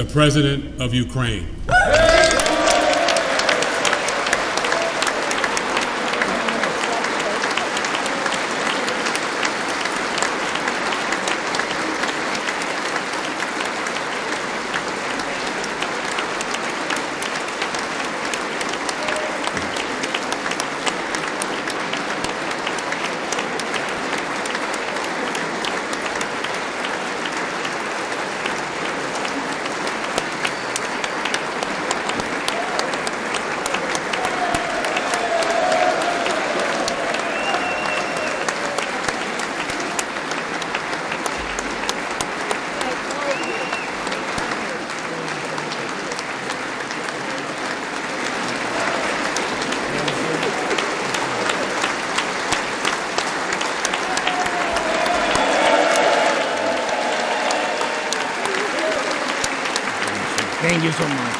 the President of Ukraine. Thank you so much.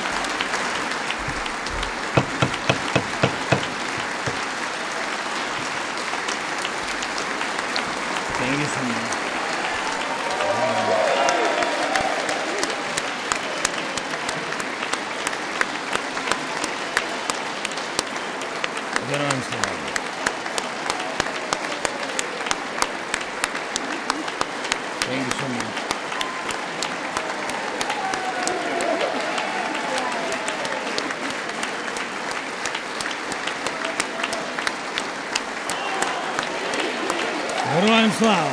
Thank you so much. Героям слава. Thank you so much. Героям слава!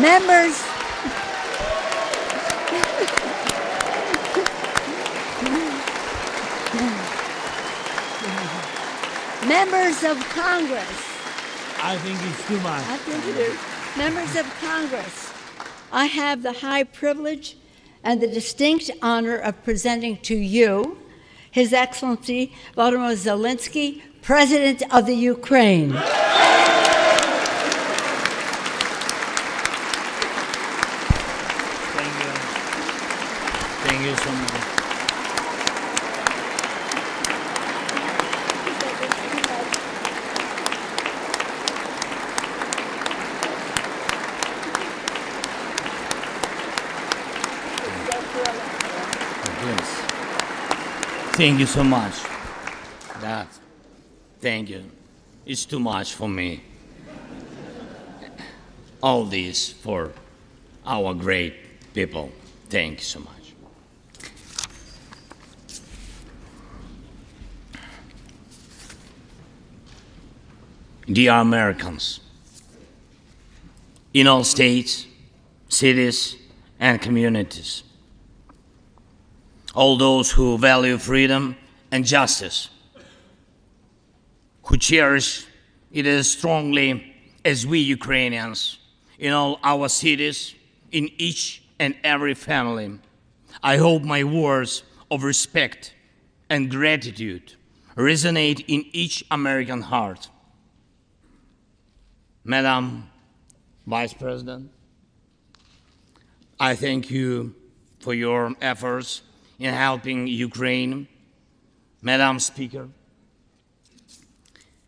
Members, members of Congress. I think it's too much. I think it is. Members of Congress, I have the high privilege and the distinct honor of presenting to you His Excellency Volodymyr Zelensky, President of the Ukraine. Thank you so much. Yes. Thank you so much. Thank you. It's too much for me. All this for our great people. Thank you so much. Dear Americans, in all states, cities, and communities, all those who value freedom and justice, who cherish it as strongly as we Ukrainians, in all our cities, in each and every family, I hope my words of respect and gratitude resonate in each American heart. Madam Vice President, I thank you for your efforts in helping Ukraine. Madam Speaker,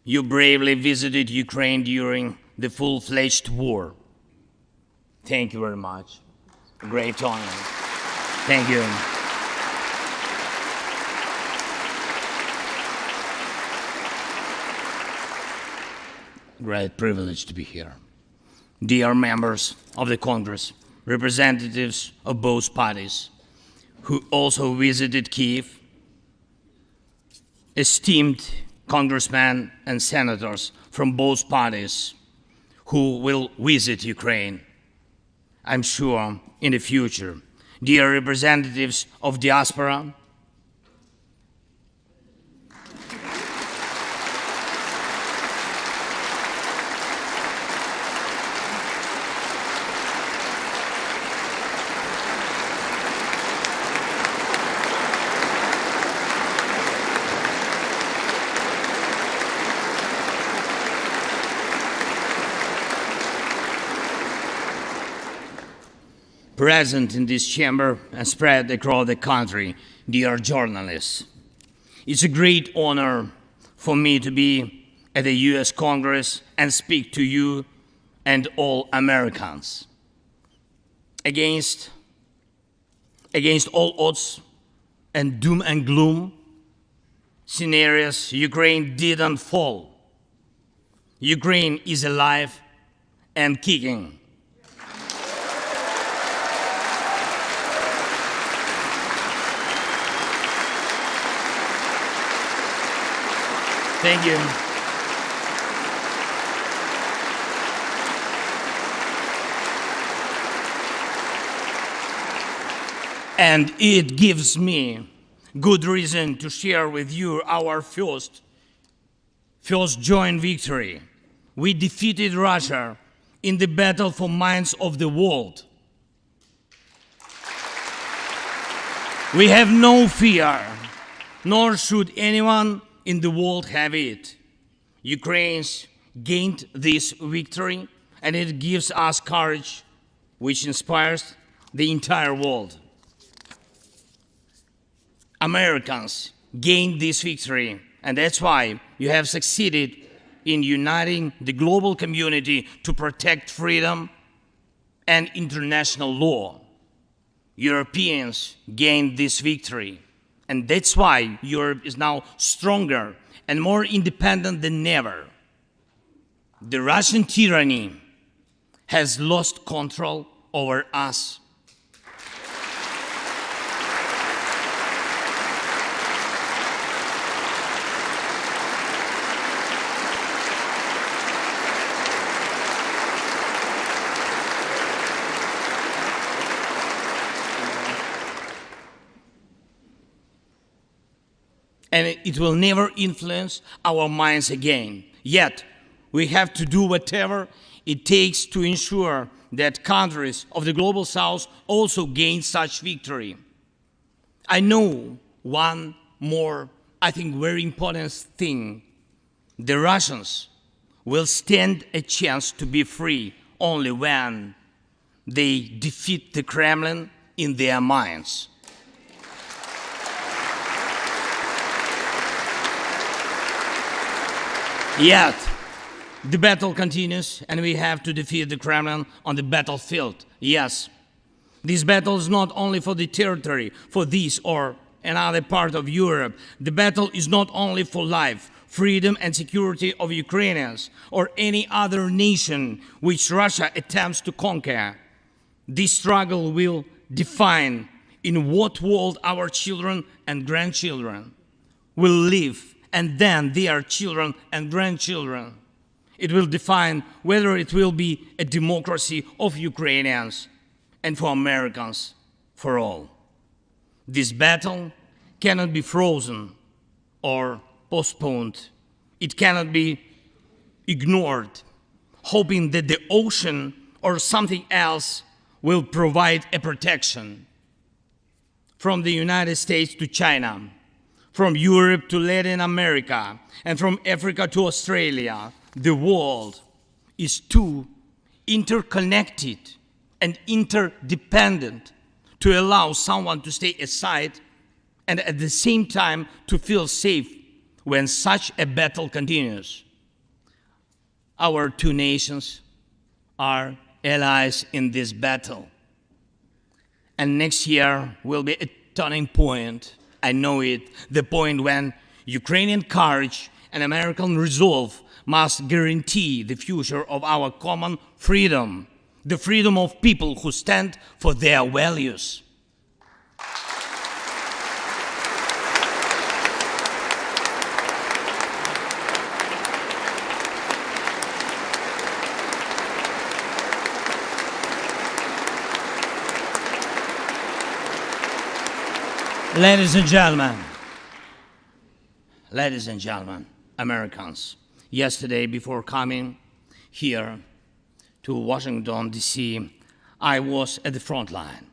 you bravely visited Ukraine during the full-fledged war. Thank you very much. A great honor. Thank you. Great privilege to be here. Dear members of the Congress, representatives of both parties, who also visited Kyiv, esteemed congressmen and senators from both parties who will visit Ukraine, I'm sure, in the future. Dear representatives of diaspora, present in this chamber and spread across the country, dear journalists. It's a great honor for me to be at the US Congress and speak to you and all Americans. Against all odds and doom and gloom scenarios, Ukraine didn't fall. Ukraine is alive and kicking. Thank you. And it gives me good reason to share with you our first joint victory. We defeated Russia in the battle for minds of the world. We have no fear, nor should anyone in the world have it. Ukrainians gained this victory, and it gives us courage, which inspires the entire world. Americans gained this victory, and that's why you have succeeded in uniting the global community to protect freedom and international law. Europeans gained this victory, and that's why Europe is now stronger and more independent than ever. The Russian tyranny has lost control over us. And it will never influence our minds again. Yet, we have to do whatever it takes to ensure that countries of the global south also gain such victory. I know one more, I think, very important thing. The Russians will stand a chance to be free only when they defeat the Kremlin in their minds. Yet, the battle continues, and we have to defeat the Kremlin on the battlefield. Yes, this battle is not only for the territory, for this or another part of Europe. The battle is not only for life, freedom, and security of Ukrainians or any other nation which Russia attempts to conquer. This struggle will define in what world our children and grandchildren will live, and then their children and grandchildren. It will define whether it will be a democracy of Ukrainians and for Americans for all. This battle cannot be frozen or postponed. It cannot be ignored, hoping that the ocean or something else will provide a protection. From the United States to China, from Europe to Latin America, and from Africa to Australia, the world is too interconnected and interdependent to allow someone to stay aside and at the same time to feel safe when such a battle continues. Our two nations are allies in this battle. And next year will be a turning point. I know it, the point when Ukrainian courage and American resolve must guarantee the future of our common freedom, the freedom of people who stand for their values. Ladies and gentlemen, Americans, yesterday before coming here to Washington, D.C., I was at the front line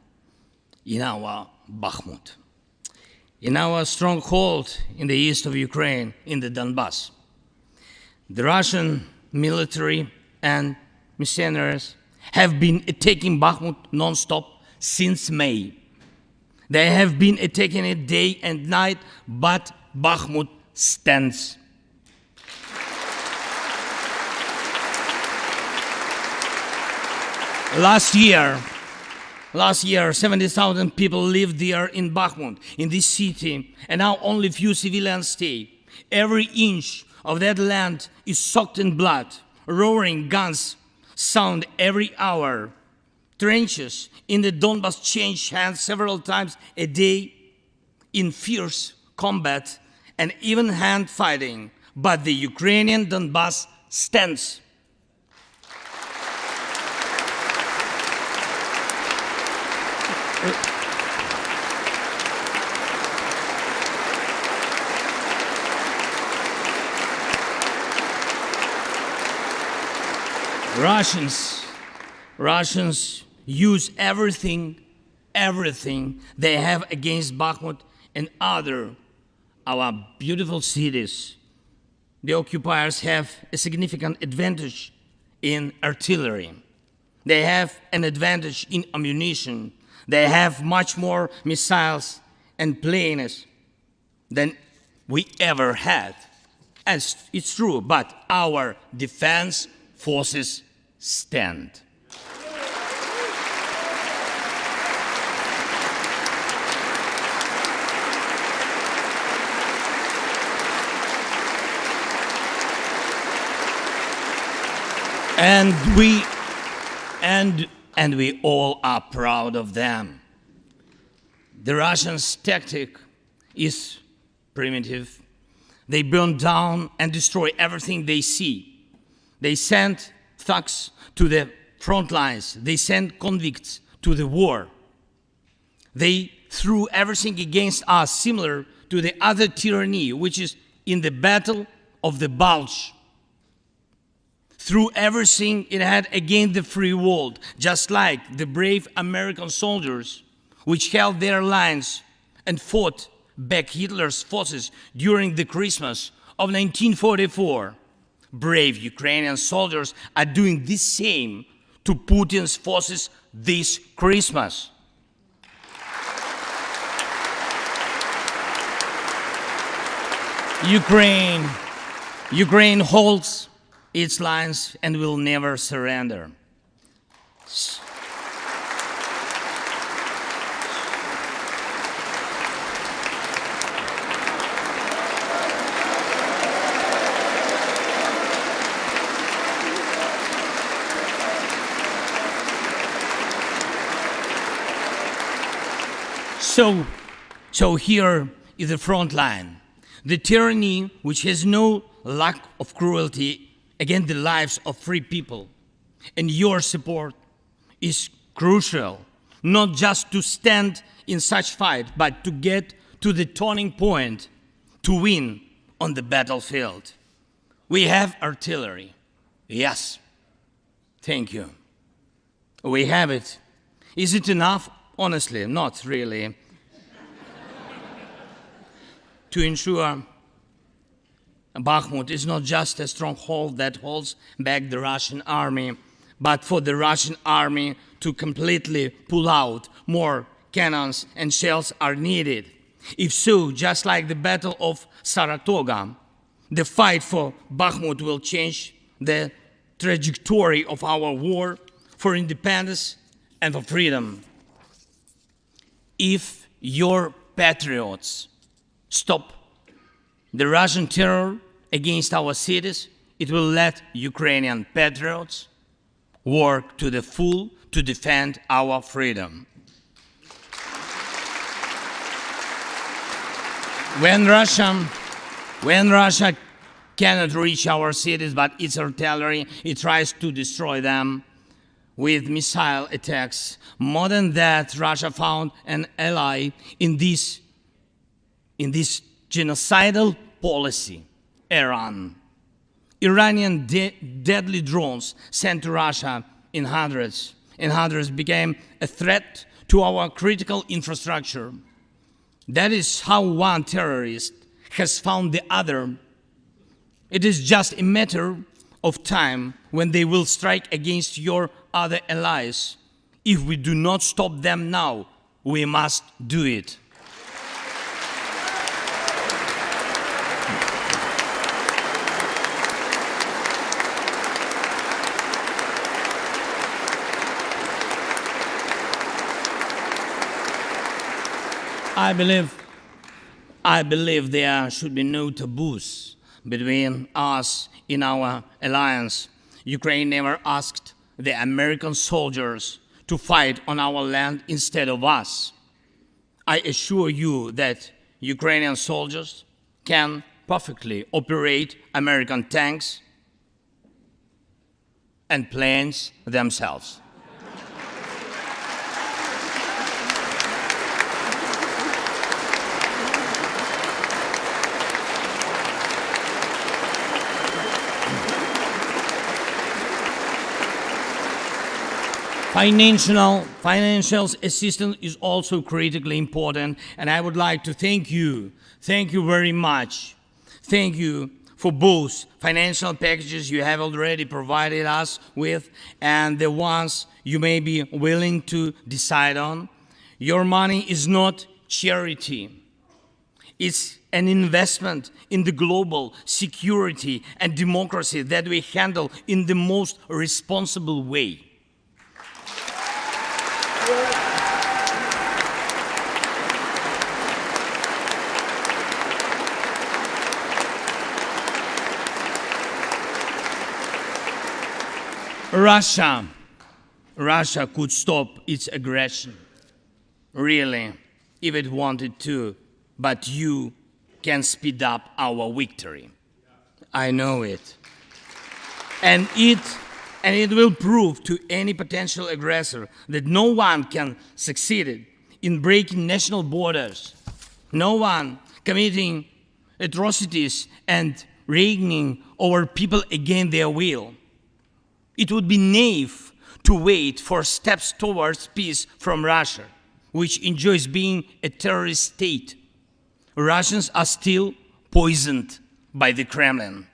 in our Bakhmut, in our stronghold in the east of Ukraine, in the Donbass. The Russian military and mercenaries have been attacking Bakhmut non-stop since May. They have been attacking it day and night, but Bakhmut stands. Last year, 70,000 people lived there in Bakhmut, in this city, and now only few civilians stay. Every inch of that land is soaked in blood. Roaring guns sound every hour. Trenches in the Donbas change hands several times a day in fierce combat and even hand fighting. But the Ukrainian Donbas stands. Russians use everything they have against Bakhmut and our beautiful cities. The occupiers have a significant advantage in artillery. They have an advantage in ammunition. They have much more missiles and planes than we ever had. And it's true, but our defense forces stand. And we all are proud of them. The Russians' tactic is primitive. They burn down and destroy everything they see. They send thugs to the front lines. They send convicts to the war. They threw everything against us, similar to the other tyranny, which is in the Battle of the Bulge. Threw everything it had against the free world, just like the brave American soldiers which held their lines and fought back Hitler's forces during the Christmas of 1944. Brave Ukrainian soldiers are doing the same to Putin's forces this Christmas. Ukraine holds its lines and will never surrender. So here is the front line. The tyranny which has no lack of cruelty against the lives of free people. And your support is crucial, not just to stand in such fight, but to get to the turning point to win on the battlefield. We have artillery. Yes. Thank you. We have it. Is it enough? Honestly, not really. To ensure Bakhmut is not just a stronghold that holds back the Russian army, but for the Russian army to completely pull out, more cannons and shells are needed. If so, just like the Battle of Saratoga, the fight for Bakhmut will change the trajectory of our war for independence and for freedom. If your patriots stop the Russian terror against our cities, it will let Ukrainian patriots work to the full to defend our freedom. When Russia cannot reach our cities, but its artillery, it tries to destroy them with missile attacks. More than that, Russia found an ally in this genocidal policy, Iran. Iranian deadly drones sent to Russia in hundreds became a threat to our critical infrastructure. That is how one terrorist has found the other. It is just a matter of time when they will strike against your other allies. If we do not stop them now, we must do it. I believe there should be no taboos between us in our alliance. Ukraine never asked the American soldiers to fight on our land instead of us. I assure you that Ukrainian soldiers can perfectly operate American tanks and planes themselves. Financial assistance is also critically important, and I would like to thank you very much. Thank you for both financial packages you have already provided us with and the ones you may be willing to decide on. Your money is not charity. It's an investment in the global security and democracy that we handle in the most responsible way. Russia could stop its aggression, really, if it wanted to, but you can speed up our victory. I know it. And it will prove to any potential aggressor that no one can succeed in breaking national borders, no one committing atrocities and reigning over people against their will. It would be naive to wait for steps towards peace from Russia, which enjoys being a terrorist state. Russians are still poisoned by the Kremlin.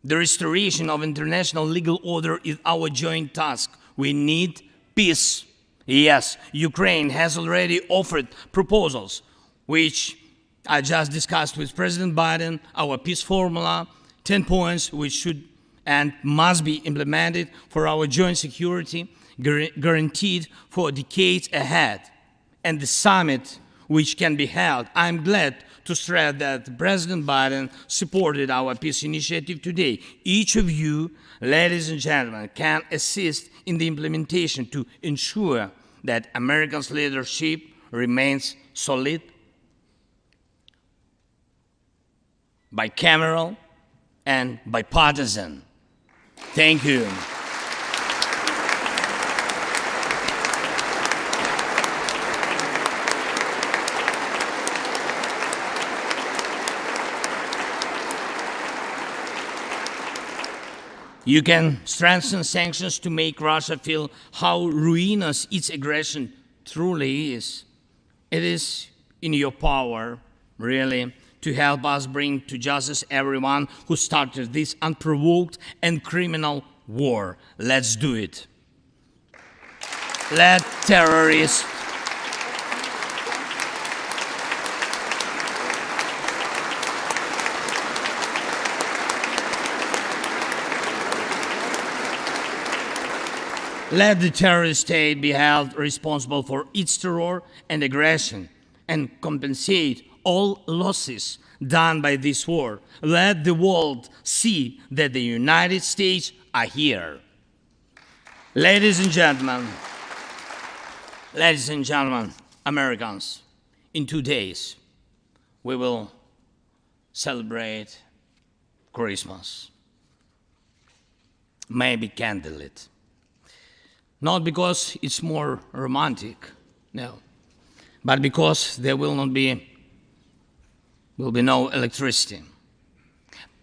The restoration of international legal order is our joint task. We need peace. Yes, Ukraine has already offered proposals, which I just discussed with President Biden, our peace formula, 10 points which should and must be implemented for our joint security, guaranteed for decades ahead. And the summit which can be held, I'm glad to stress that President Biden supported our peace initiative today. Each of you, ladies and gentlemen, can assist in the implementation to ensure that America's leadership remains solid, bicameral, and bipartisan. Thank you. You can strengthen sanctions to make Russia feel how ruinous its aggression truly is. It is in your power, really, to help us bring to justice everyone who started this unprovoked and criminal war. Let's do it. Let terrorists Let the terrorist state be held responsible for its terror and aggression and compensate all losses done by this war. Let the world see that the United States are here. Ladies and gentlemen, Americans, in 2 days, we will celebrate Christmas. Maybe candlelit. Not because it's more romantic, no, but because there will be no electricity.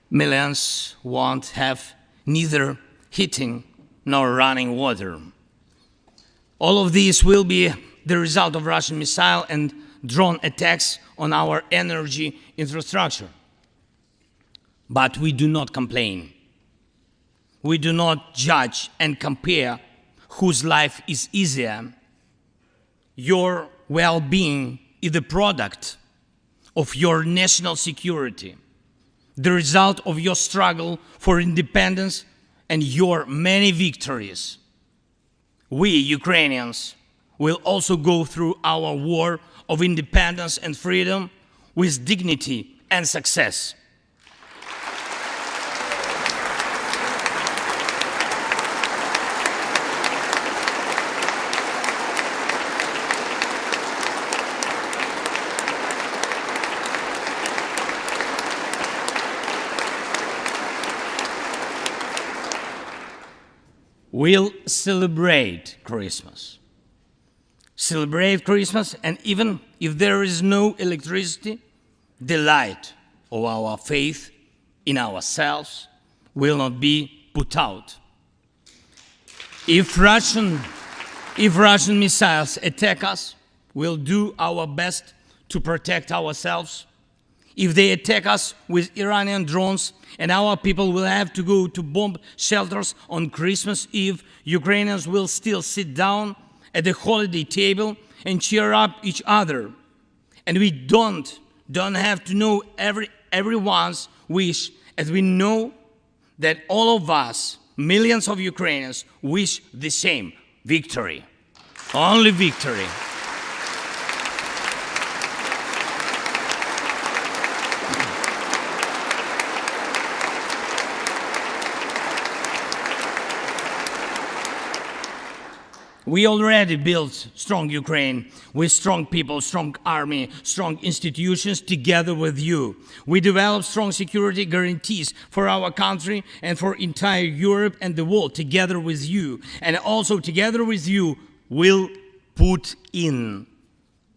Millions won't have neither heating nor running water. All of these will be the result of Russian missile and drone attacks on our energy infrastructure. But we do not complain. We do not judge and compare whose life is easier. Your well-being is the product of your national security, the result of your struggle for independence and your many victories. We, Ukrainians, will also go through our war of independence and freedom with dignity and success. We'll celebrate Christmas. Celebrate Christmas, and even if there is no electricity, the light of our faith in ourselves will not be put out. If Russian missiles attack us, we'll do our best to protect ourselves. If they attack us with Iranian drones and our people will have to go to bomb shelters on Christmas Eve, Ukrainians will still sit down at the holiday table and cheer up each other. And we don't have to know everyone's wish, as we know that all of us, millions of Ukrainians, wish the same: victory. Only victory. We already built strong Ukraine with strong people, strong army, strong institutions together with you. We developed strong security guarantees for our country and for entire Europe and the world together with you. And also together with you, we'll put in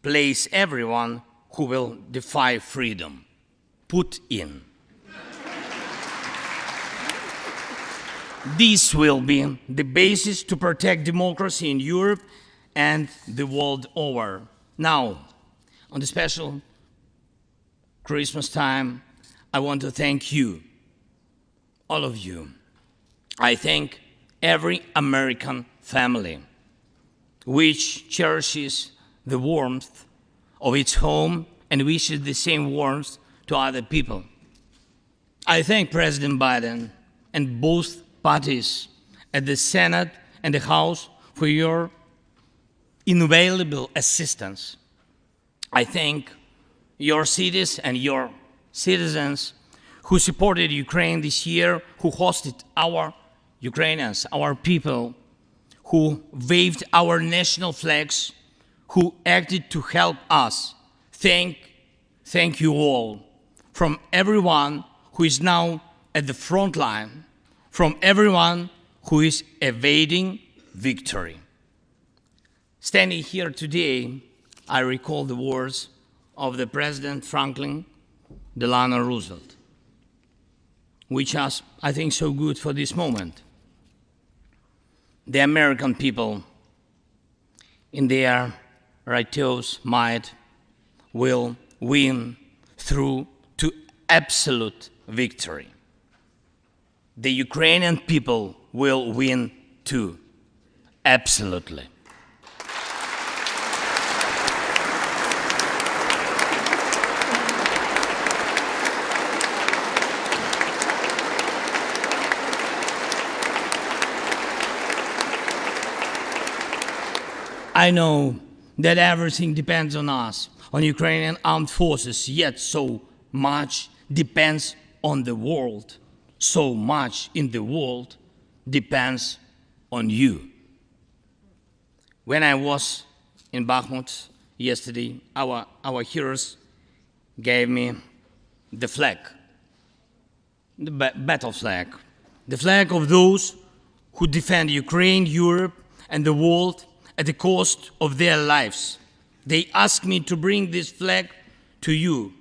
place everyone who will defy freedom. Put in. This will be the basis to protect democracy in Europe and the world over. Now, on the special Christmas time, I want to thank you, all of you. I thank every American family which cherishes the warmth of its home and wishes the same warmth to other people. I thank President Biden and both parties at the Senate and the House for your invaluable assistance. I thank your cities and your citizens who supported Ukraine this year, who hosted our Ukrainians, our people, who waved our national flags, who acted to help us. Thank you all, from everyone who is now at the front line, from everyone who is evading victory. Standing here today, I recall the words of the President Franklin Delano Roosevelt, which are, I think, so good for this moment. The American people, in their righteous might, will win through to absolute victory. The Ukrainian people will win too, absolutely. I know that everything depends on us, on Ukrainian armed forces, yet so much depends on the world. So much in the world depends on you. When I was in Bakhmut yesterday, our heroes gave me the flag, the battle flag, the flag of those who defend Ukraine, Europe, and the world at the cost of their lives. They asked me to bring this flag to you,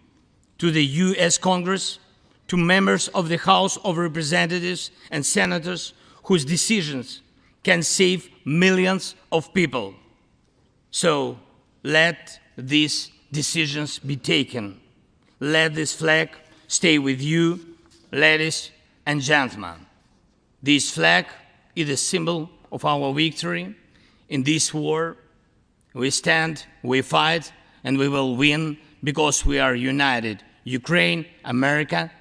to the US Congress, to members of the House of Representatives and senators whose decisions can save millions of people. So let these decisions be taken. Let this flag stay with you, ladies and gentlemen. This flag is a symbol of our victory in this war. We stand, we fight, and we will win because we are united, Ukraine, America,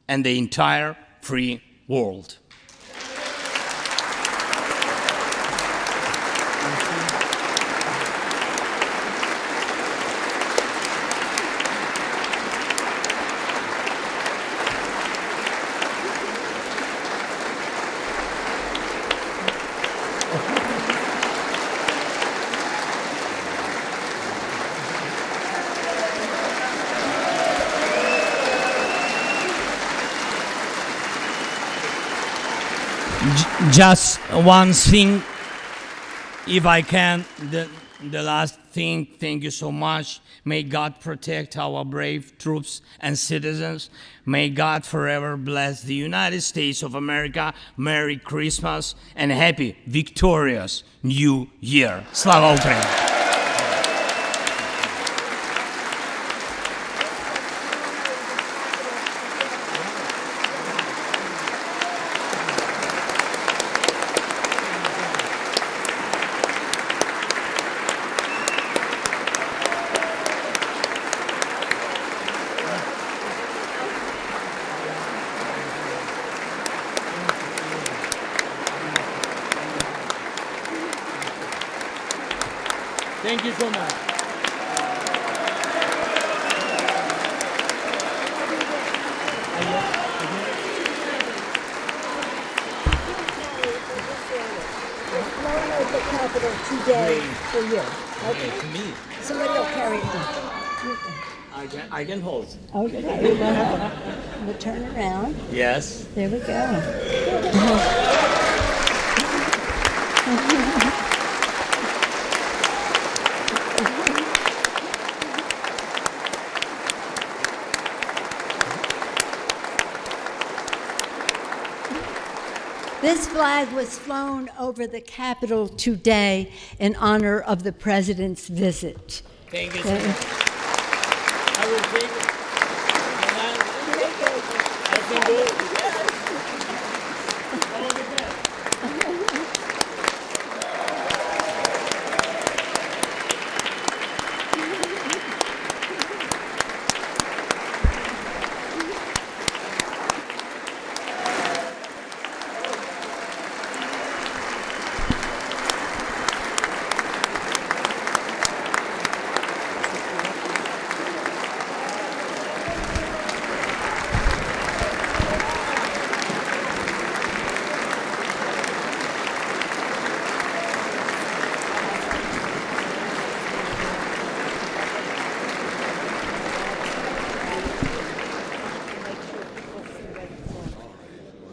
and the entire free world. Just one thing, if I can, the last thing, thank you so much. May God protect our brave troops and citizens. May God forever bless the United States of America. Merry Christmas and happy, victorious New Year. Slava Ukraini! Thank you so much. The capital today for you. Okay. To me, Somebody will carry it. I can hold. Okay. We'll turn around. Yes. There we go. This flag was flown over the Capitol today in honor of the President's visit. Thank you so much.